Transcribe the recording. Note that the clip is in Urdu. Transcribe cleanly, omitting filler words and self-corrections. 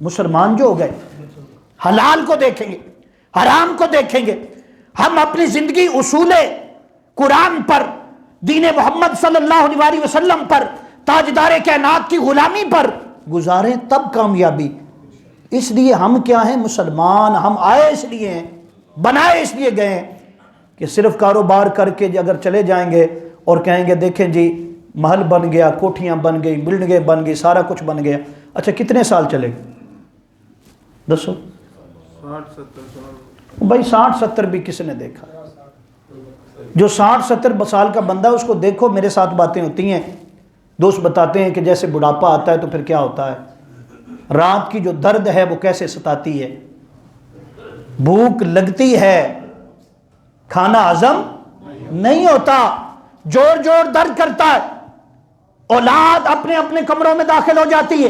مسلمان جو ہو گئے حلال کو دیکھیں گے، حرام کو دیکھیں گے. ہم اپنی زندگی اصول قرآن پر، دین محمد صلی اللہ علیہ وسلم پر، تاجدار کائنات کی غلامی پر گزاریں، تب کامیابی. اس لیے ہم کیا ہیں؟ مسلمان. ہم آئے اس لیے ہیں، بنائے اس لیے گئے ہیں کہ صرف کاروبار کر کے اگر چلے جائیں گے اور کہیں گے دیکھیں جی محل بن گیا، کوٹھیاں بن گئی، بلڈنگیں بن گئی، سارا کچھ بن گیا. اچھا کتنے سال چلے گا؟ دسو. 60-70 سال. بھائی 60-70 بھی کس نے دیکھا؟ جو 60-70 سال کا بندہ اس کو دیکھو. میرے ساتھ باتیں ہوتی ہیں، دوست بتاتے ہیں کہ جیسے بڑھاپا آتا ہے تو پھر کیا ہوتا ہے، رات کی جو درد ہے وہ کیسے ستاتی ہے، بھوک لگتی ہے، کھانا ہضم نہیں ہوتا، جوڑ جوڑ درد کرتا ہے، اولاد اپنے اپنے کمروں میں داخل ہو جاتی ہے.